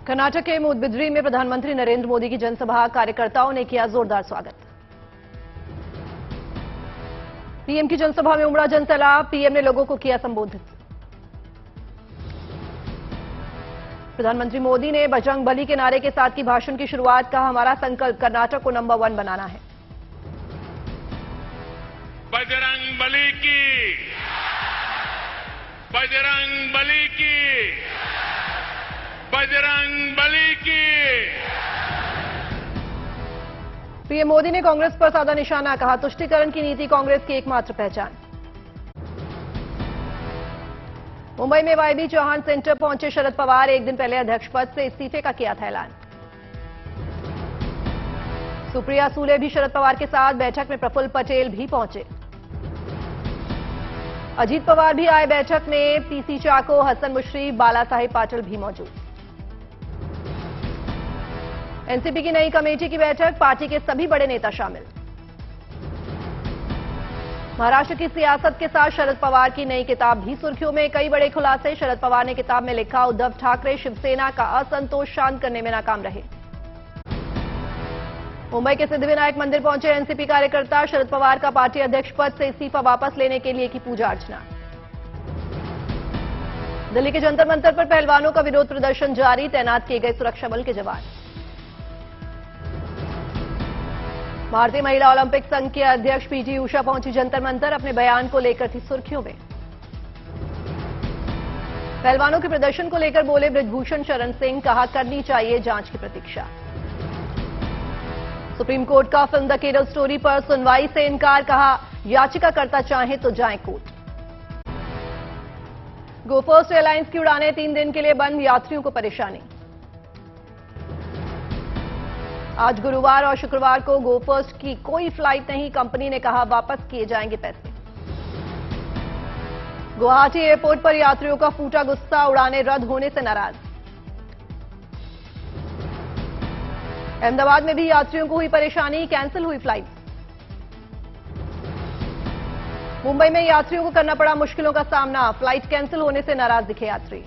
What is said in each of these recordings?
कर्नाटक के मूडबिद्री में प्रधानमंत्री नरेंद्र मोदी की जनसभा, कार्यकर्ताओं ने किया जोरदार स्वागत। पीएम की जनसभा में उमड़ा जनसैलाब, पीएम ने लोगों को किया संबोधित। प्रधानमंत्री मोदी ने बजरंग बली के नारे के साथ की भाषण की शुरुआत, कहा हमारा संकल्प कर्नाटक को नंबर 1 बनाना है। बजरंग बली की, बजरंग बली की, बजरंग बली की। पीएम मोदी ने कांग्रेस पर साधा निशाना, कहा तुष्टीकरण की नीति कांग्रेस की एकमात्र पहचान। मुंबई में वाईबी चौहान सेंटर पहुंचे शरद पवार, एक दिन पहले अध्यक्ष पद से इस्तीफे का किया था ऐलान। सुप्रिया सूले भी शरद पवार के साथ बैठक में, प्रफुल्ल पटेल भी पहुंचे। अजीत पवार भी आए बैठक में, पीसी चाको, हसन मुश्रीफ, बाला साहेब पाटिल भी मौजूद। एनसीपी की नई कमेटी की बैठक, पार्टी के सभी बड़े नेता शामिल। महाराष्ट्र की सियासत के साथ शरद पवार की नई किताब भी सुर्खियों में, कई बड़े खुलासे। शरद पवार ने किताब में लिखा, उद्धव ठाकरे शिवसेना का असंतोष शांत करने में नाकाम रहे। मुंबई के सिद्धिविनायक मंदिर पहुंचे एनसीपी कार्यकर्ता, शरद पवार का पार्टी अध्यक्ष पद से इस्तीफा वापस लेने के लिए की पूजा अर्चना। दिल्ली के जंतर मंतर पर पहलवानों का विरोध प्रदर्शन जारी, तैनात किए गए सुरक्षा बल के जवान। भारतीय महिला ओलंपिक संघ के अध्यक्ष पीटी उषा पहुंची जंतर मंतर, अपने बयान को लेकर थी सुर्खियों में। पहलवानों के प्रदर्शन को लेकर बोले ब्रजभूषण शरण सिंह, कहा करनी चाहिए जांच की प्रतीक्षा। सुप्रीम कोर्ट का फिल्म द केरल स्टोरी पर सुनवाई से इनकार, कहा याचिकाकर्ता चाहे तो जाएं कोर्ट। गोफर्स्ट एयरलाइंस की उड़ानें 3 दिन के लिए बंद, यात्रियों को परेशानी। आज गुरुवार और शुक्रवार को गोफर्स्ट की कोई फ्लाइट नहीं, कंपनी ने कहा वापस किए जाएंगे पैसे। गुवाहाटी एयरपोर्ट पर यात्रियों का फूटा गुस्सा, उड़ानें रद्द होने से नाराज। अहमदाबाद में भी यात्रियों को हुई परेशानी, कैंसिल हुई फ्लाइट। मुंबई में यात्रियों को करना पड़ा मुश्किलों का सामना, फ्लाइट कैंसिल होने से नाराज दिखे यात्री।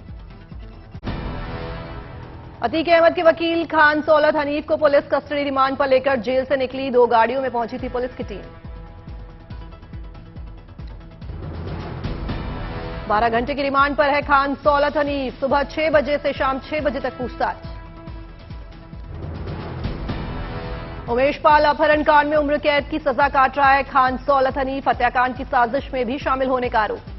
अतीक अहमद के वकील खान सौलत हनीफ को पुलिस कस्टडी रिमांड पर लेकर जेल से निकली, 2 गाड़ियों में पहुंची थी पुलिस की टीम। 12 घंटे की रिमांड पर है खान सौलत हनीफ, सुबह 6 बजे से शाम 6 बजे तक पूछताछ। उमेश पाल अपहरण कांड में उम्र कैद की सजा काट रहा है खान सौलत हनीफ, हत्याकांड की साजिश में भी शामिल होने का आरोप।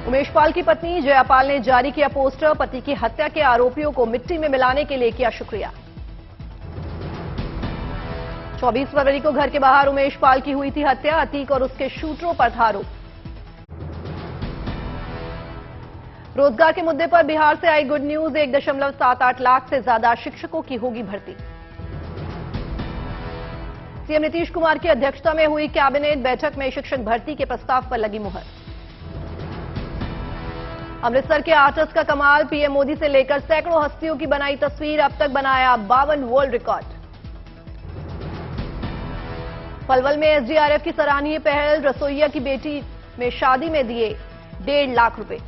उमेश पाल की पत्नी जयापाल ने जारी किया पोस्टर, पति की हत्या के आरोपियों को मिट्टी में मिलाने के लिए किया शुक्रिया। 24 फरवरी को घर के बाहर उमेश पाल की हुई थी हत्या, अतीक और उसके शूटरों पर था आरोप। रोजगार के मुद्दे पर बिहार से आई गुड न्यूज, 1.78 लाख से ज्यादा शिक्षकों की होगी भर्ती। सीएम नीतीश कुमार की अध्यक्षता में हुई कैबिनेट बैठक में शिक्षक भर्ती के प्रस्ताव पर लगी मुहर। अमृतसर के आर्टिस्ट का कमाल, पीएम मोदी से लेकर सैकड़ों हस्तियों की बनाई तस्वीर, अब तक बनाया 52 वर्ल्ड रिकॉर्ड। पलवल में एसडीआरएफ की सराहनीय पहल, रसोइया की बेटी में शादी में दिए 1.5 लाख रुपए।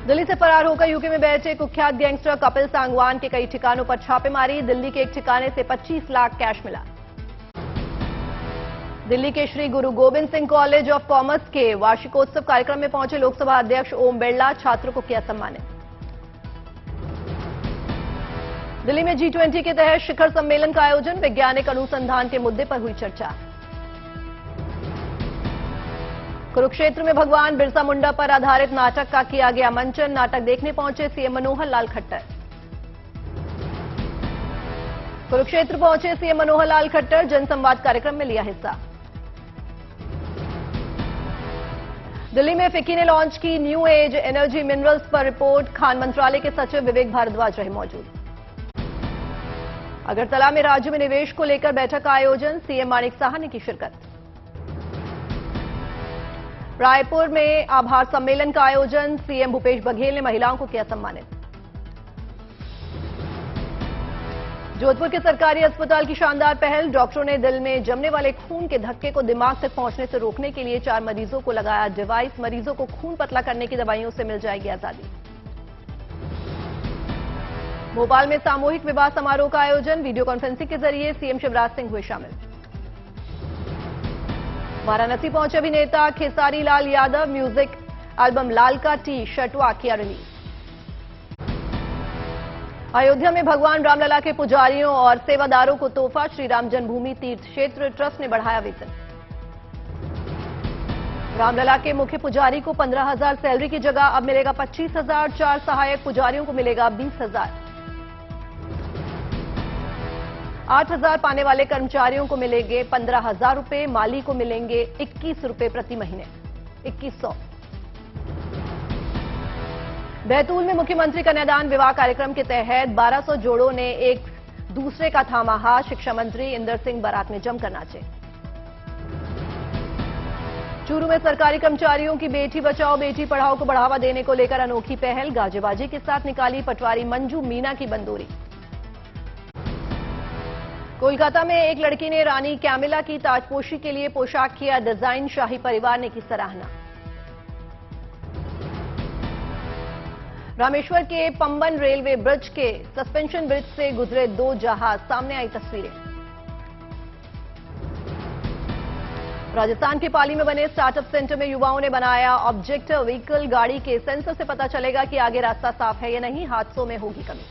दिल्ली से फरार होकर यूके में बैठे कुख्यात गैंगस्टर कपिल सांगवान के कई ठिकानों पर छापेमारी, दिल्ली के एक ठिकाने से 25 लाख कैश मिला। दिल्ली के श्री गुरु Govind Singh college of commerce के वार्षिकोत्सव कार्यक्रम में पहुंचे लोकसभा अध्यक्ष ओम बिरला, छात्रों को किया सम्मानित। दिल्ली में G20 के तहत शिखर सम्मेलन का आयोजन, वैज्ञानिक अनुसंधान के मुद्दे पर हुई चर्चा। कुरुक्षेत्र में भगवान बिरसा मुंडा पर आधारित नाटक का किया गया मंचन, नाटक देखने पहुंचे सीएम मनोहर लाल खट्टर। कुरुक्षेत्र पहुंचे सीएम मनोहर लाल खट्टर, जनसंवाद कार्यक्रम में लिया हिस्सा। दिल्ली में फिक्की ने लॉन्च की न्यू एज एनर्जी मिनरल्स पर रिपोर्ट, खान मंत्रालय के सचिव विवेक भारद्वाज रहे मौजूद। अगरतला में राज्य में निवेश को लेकर बैठक का आयोजन, सीएम माणिक साहा ने की शिरकत। रायपुर में आभार सम्मेलन का आयोजन, सीएम भूपेश बघेल ने महिलाओं को किया सम्मानित। जोधपुर के सरकारी अस्पताल की शानदार पहल। डॉक्टरों ने दिल में जमने वाले खून के धक्के को दिमाग तक पहुंचने से रोकने के लिए 4 मरीजों को लगाया डिवाइस। मरीजों को खून पतला करने की दवाइयों से मिल जाएगी आजादी। भोपाल में सामूहिक विवाह समारोह का आयोजन। वीडियो कॉन्फ्रेंसिंग के जरिए सीएम शिवराज सिंह हुए शामिल। वाराणसी पहुंचे अभिनेता खेसारी लाल यादव। म्यूजिक एल्बम लाल का टी-शर्टवा किया रिलीज। अयोध्या में भगवान रामलला के पुजारियों और सेवादारों को तोहफा। श्री राम जन्मभूमि तीर्थ क्षेत्र ट्रस्ट ने बढ़ाया वेतन। रामलला के मुख्य पुजारी को 15,000 सैलरी की जगह अब मिलेगा 25,000। 4 सहायक पुजारियों को मिलेगा 20,000। 8,000 पाने वाले कर्मचारियों को मिलेंगे 15,000 रुपए। माली को मिलेंगे 21 रुपए प्रति महीने, 2100। बैतूल में मुख्यमंत्री कन्यादान विवाह कार्यक्रम के तहत 1200 जोड़ों ने एक दूसरे का थामा हाथ। शिक्षा मंत्री इंदर सिंह बारात में जमकर नाचे। चूरू में सरकारी कर्मचारियों की बेटी बचाओ बेटी पढ़ाओ को बढ़ावा देने को लेकर अनोखी पहल। गाजेबाजी के साथ निकाली पटवारी मंजू मीना की बंदूरी। कोलकाता में एक लड़की ने रानी कैमिला की ताजपोशी के लिए पोशाक किया डिजाइन। शाही परिवार ने की सराहना। रामेश्वर के पंबन रेलवे ब्रिज के सस्पेंशन ब्रिज से गुजरे 2 जहाज। सामने आई तस्वीरें। राजस्थान के पाली में बने स्टार्टअप सेंटर में युवाओं ने बनाया ऑब्जेक्ट व्हीकल। गाड़ी के सेंसर से पता चलेगा कि आगे रास्ता साफ है या नहीं, हादसों में होगी कमी।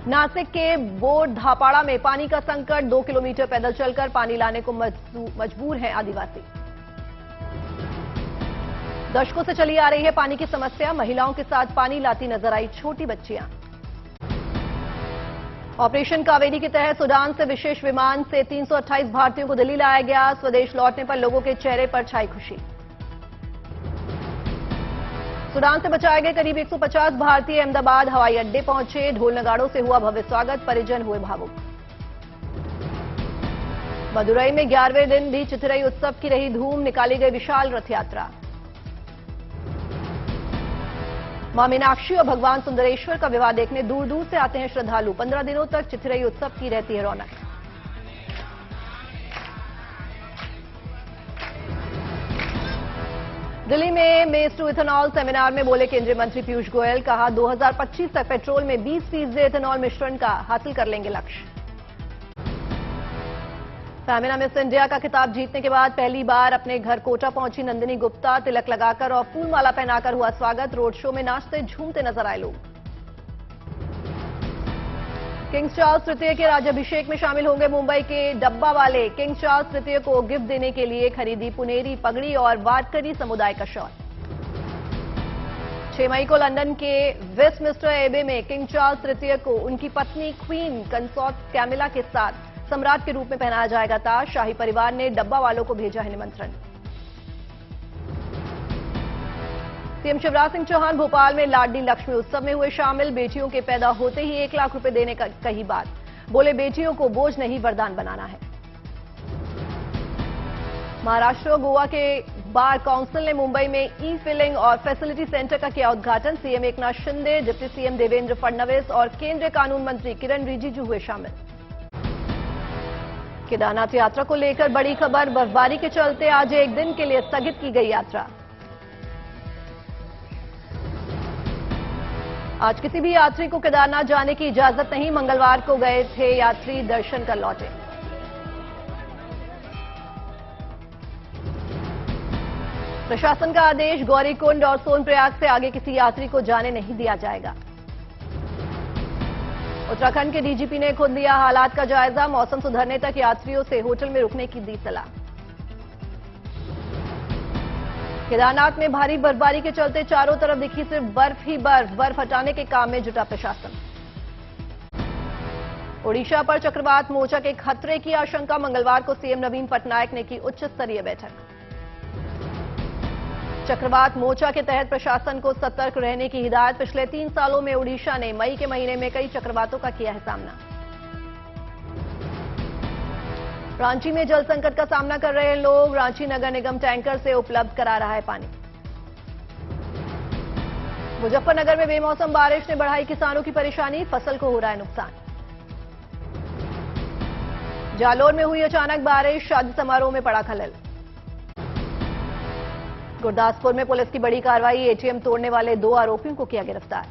नासिक के बोर्ड धापाड़ा में पानी का संकट। 2 किलोमीटर पैदल चलकर पानी लाने को मजबूर हैं आदिवासी। दशकों से चली आ रही है पानी की समस्या। महिलाओं के साथ पानी लाती नजर आई छोटी बच्चियां। ऑपरेशन कावेरी के तहत सूडान से विशेष विमान से 328 भारतीयों को दिल्ली लाया गया। स्वदेश लौटने पर लोगों के चेहरे पर छाई खुशी। सूडान से बचाए गए करीब 150 भारतीय अहमदाबाद हवाई अड्डे पहुंचे। ढोल नगाड़ों से हुआ भव्य स्वागत। परिजन हुए भावुक। मदुरई में 11वें दिन भी चिथिरई उत्सव की रही धूम। निकाली गई विशाल रथ यात्रा। मां मीनाक्षी और भगवान सुंदरेश्वर का विवाह देखने दूर दूर से आते हैं श्रद्धालु। 15 दिनों तक चिथिरई उत्सव की रहती है रौनक। दिल्ली में मेस टू इथेनॉल सेमिनार में बोले केंद्रीय मंत्री पीयूष गोयल। कहा 2025 तक पेट्रोल में 20% इथेनॉल मिश्रण का हासिल कर लेंगे लक्ष्य। फेमिना मिस इंडिया का खिताब जीतने के बाद पहली बार अपने घर कोटा पहुंची नंदिनी गुप्ता। तिलक लगाकर और फूल माला पहनाकर हुआ स्वागत। रोड शो में नाचते झूमते नजर आए लोग। किंग चार्ल्स तृतीय के राज्याभिषेक में शामिल होंगे मुंबई के डब्बा वाले। किंग चार्ल्स तृतीय को गिफ्ट देने के लिए खरीदी पुनेरी पगड़ी और वारकरी समुदाय का शॉल। 6 मई को लंदन के वेस्टमिंस्टर एबे में किंग चार्ल्स तृतीय को उनकी पत्नी क्वीन कंसॉर्ट कैमिला के साथ सम्राट के रूप में पहनाया जाएगा ताज। शाही परिवार ने डब्बा वालों को भेजा है निमंत्रण। सीएम शिवराज सिंह चौहान भोपाल में लाडली लक्ष्मी उत्सव में हुए शामिल। बेटियों के पैदा होते ही 1 लाख रुपए देने का कही बात। बोले बेटियों को बोझ नहीं वरदान बनाना है। महाराष्ट्र और गोवा के बार काउंसिल ने मुंबई में ई फिलिंग और फैसिलिटी सेंटर का किया उद्घाटन। CM Eknath Shinde, deputy CM Devendra Fadnavis और केंद्रीय कानून मंत्री किरण रिजिजू हुए शामिल। केदारनाथ यात्रा को लेकर बड़ी खबर। बर्फबारी के चलते आज एक दिन के लिए स्थगित की गई यात्रा। आज किसी भी यात्री को केदारनाथ जाने की इजाजत नहीं। मंगलवार को गए थे यात्री, दर्शन कर लौटे। प्रशासन का आदेश। गौरीकुंड और सोनप्रयाग से आगे किसी यात्री को जाने नहीं दिया जाएगा। उत्तराखंड के डीजीपी ने खुद लिया हालात का जायजा। मौसम सुधरने तक यात्रियों से होटल में रुकने की दी सलाह। केदारनाथ में भारी बर्फबारी के चलते चारों तरफ दिखी सिर्फ बर्फ ही बर्फ। बर्फ हटाने के काम में जुटा प्रशासन। ओडिशा पर चक्रवात मोर्चा के खतरे की आशंका। मंगलवार को सीएम नवीन पटनायक ने की उच्च स्तरीय बैठक। चक्रवात मोर्चा के तहत प्रशासन को सतर्क रहने की हिदायत। पिछले 3 सालों में ओडिशा ने मई के महीने में कई चक्रवातों का किया है सामना। रांची में जल संकट का सामना कर रहे लोग। रांची नगर निगम टैंकर से उपलब्ध करा रहा है पानी। मुजफ्फरनगर में बेमौसम बारिश ने बढ़ाई किसानों की परेशानी, फसल को हो रहा है नुकसान। जालौर में हुई अचानक बारिश, शादी समारोह में पड़ा खलल। गुरदासपुर में पुलिस की बड़ी कार्रवाई, एटीएम तोड़ने वाले 2 आरोपियों को किया गिरफ्तार।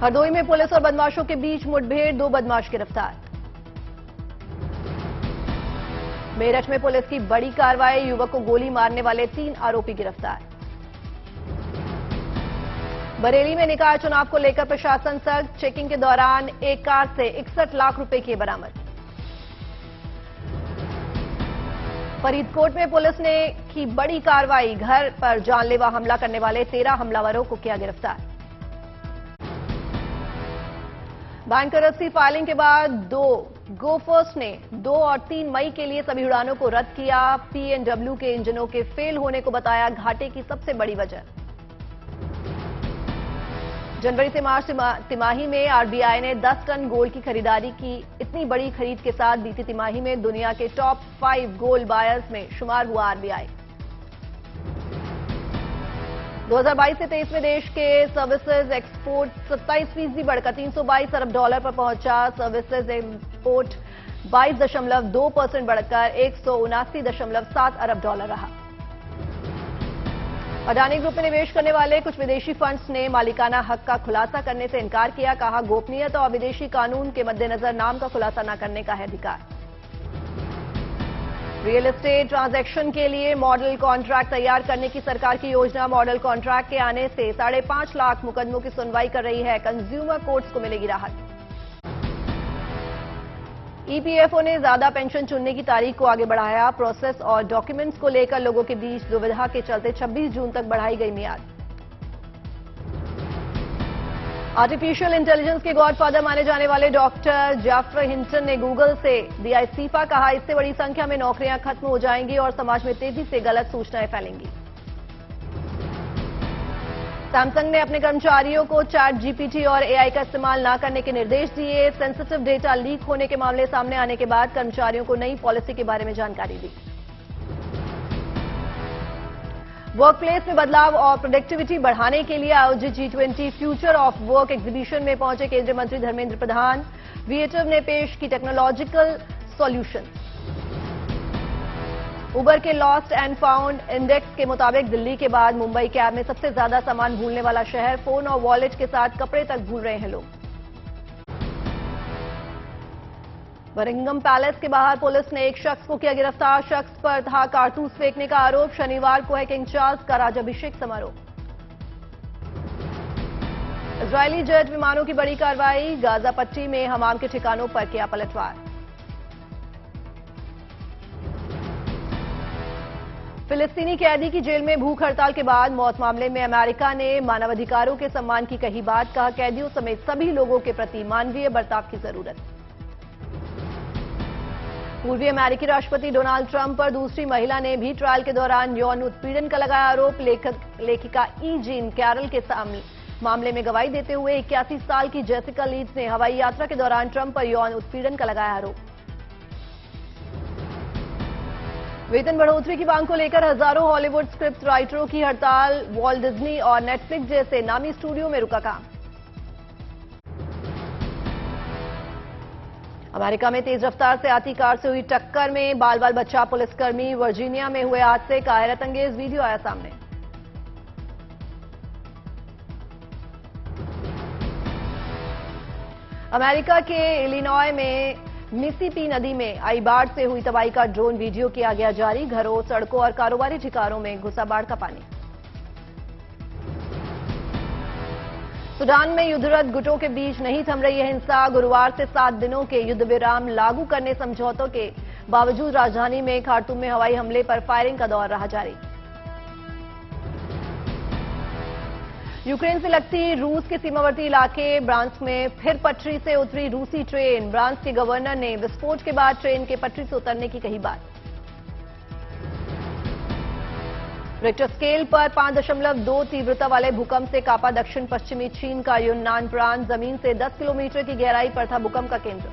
हरदोई में पुलिस और बदमाशों के बीच मुठभेड़, 2 बदमाश गिरफ्तार। मेरठ में पुलिस की बड़ी कार्रवाई, युवक को गोली मारने वाले 3 आरोपी गिरफ्तार। बरेली में निकाय चुनाव को लेकर प्रशासन सख्त, चेकिंग के दौरान एक कार से 61 लाख रुपए किए बरामद। फरीदकोट में पुलिस ने की बड़ी कार्रवाई, घर पर जानलेवा हमला करने वाले 13 हमलावरों को किया गिरफ्तार। बैंक करप्सी फाइलिंग के बाद 2 गोफर्स ने 2 और 3 मई के लिए सभी उड़ानों को रद्द किया। पीएनडब्ल्यू के इंजनों के फेल होने को बताया घाटे की सबसे बड़ी वजह। जनवरी से मार्च तिमाही में आरबीआई ने 10 टन गोल्ड की खरीदारी की। इतनी बड़ी खरीद के साथ बीती तिमाही में दुनिया के टॉप 5 गोल्ड बायर्स में शुमार हुआ आरबीआई। 2022 से 23 में देश के सर्विसेज एक्सपोर्ट 27% बढ़कर $322 अरब पर पहुंचा। सर्विसेज इंपोर्ट 22.2% बढ़कर $179.7 अरब रहा। अडानी ग्रुप में निवेश करने वाले कुछ विदेशी फंड्स ने मालिकाना हक का खुलासा करने से इनकार किया। कहा, गोपनीयता और विदेशी कानून के मद्देनजर नाम का खुलासा न करने का है अधिकार। रियल एस्टेट ट्रांजैक्शन के लिए मॉडल कॉन्ट्रैक्ट तैयार करने की सरकार की योजना। मॉडल कॉन्ट्रैक्ट के आने से 5.5 लाख मुकदमों की सुनवाई कर रही है। कंज्यूमर कोर्ट्स को मिलेगी राहत। ईपीएफओ ने ज्यादा पेंशन चुनने की तारीख को आगे बढ़ाया। प्रोसेस और डॉक्यूमेंट्स को लेकर लोगों के बीच दुविधा के चलते 26 जून तक बढ़ाई गई मियाद। आर्टिफिशियल इंटेलिजेंस के गॉडफादर माने जाने वाले डॉक्टर जेफरी हिंटन ने गूगल से दिया इस्तीफा। कहा, इससे बड़ी संख्या में नौकरियां खत्म हो जाएंगी और समाज में तेजी से गलत सूचनाएं फैलेंगी। सैमसंग ने अपने कर्मचारियों को चैट जीपीटी और एआई का इस्तेमाल न करने के निर्देश दिए। सेंसिटिव डेटा लीक होने के मामले सामने आने के बाद कर्मचारियों को नई पॉलिसी के बारे में जानकारी दी। वर्कप्लेस में बदलाव और प्रोडक्टिविटी बढ़ाने के लिए आयोजित G20 future of work exhibition में पहुंचे केंद्रीय मंत्री धर्मेंद्र प्रधान। विएटिव ने पेश की टेक्नोलॉजिकल सॉल्यूशन। उबर के लॉस्ट एंड फाउंड इंडेक्स के मुताबिक दिल्ली के बाद मुंबई कैब में सबसे ज्यादा सामान भूलने वाला शहर। फोन और वॉलेट के साथ कपड़े तक भूल रहे हैं लोग। बरिंघम पैलेस के बाहर पुलिस ने एक शख्स को किया गिरफ्तार। शख्स पर था कारतूस फेंकने का आरोप। शनिवार को है किंग चार्ल्स का राजाभिषेक समारोह। इजरायली जेट विमानों की बड़ी कार्रवाई। गाजा पट्टी में हमाम के ठिकानों पर किया पलटवार। फिलिस्तीनी कैदी की जेल में भूख हड़ताल के बाद मौत मामले में अमेरिका ने मानवाधिकारों के सम्मान की कही बात। कहा, कैदियों समेत सभी लोगों के प्रति मानवीय बर्ताव की जरूरत। पूर्वी अमेरिकी राष्ट्रपति डोनाल्ड ट्रंप पर दूसरी महिला ने भी ट्रायल के दौरान यौन उत्पीड़न का लगाया आरोप। लेखिका ई जीन कैरल के मामले में गवाही देते हुए 81 साल की जेसिका लीड्स ने हवाई यात्रा के दौरान ट्रंप पर यौन उत्पीड़न का लगाया आरोप। वेतन बढ़ोतरी की मांग को लेकर हजारों हॉलीवुड स्क्रिप्ट राइटरों की हड़ताल। वॉल्ट डिज्नी और नेटफ्लिक्स जैसे नामी स्टूडियो में रुका काम। अमेरिका में तेज रफ्तार से आती कार से हुई टक्कर में बाल बाल बचा पुलिसकर्मी। वर्जीनिया में हुए हादसे का हैरत अंगेज वीडियो आया सामने। अमेरिका के इलिनॉय में मिसिसिपी नदी में आई बाढ़ से हुई तबाही का ड्रोन वीडियो किया गया जारी। घरों, सड़कों और कारोबारी ठिकानों में घुसा बाढ़ का पानी। सूडान में युद्धरत गुटों के बीच नहीं थम रही है हिंसा। गुरुवार से 7 दिनों के युद्ध विराम लागू करने समझौतों के बावजूद राजधानी में खार्तूम में हवाई हमले पर फायरिंग का दौर रहा जारी। यूक्रेन से लगती रूस के सीमावर्ती इलाके ब्रांस्क में फिर पटरी से उतरी रूसी ट्रेन। ब्रांस्क के गवर्नर ने विस्फोट के बाद ट्रेन के पटरी से उतरने की कही बात। रिक्टर स्केल पर 5.2 तीव्रता वाले भूकंप से कांपा दक्षिण पश्चिमी चीन का युन्नान प्रांत। जमीन से 10 किलोमीटर की गहराई पर था भूकंप का केंद्र।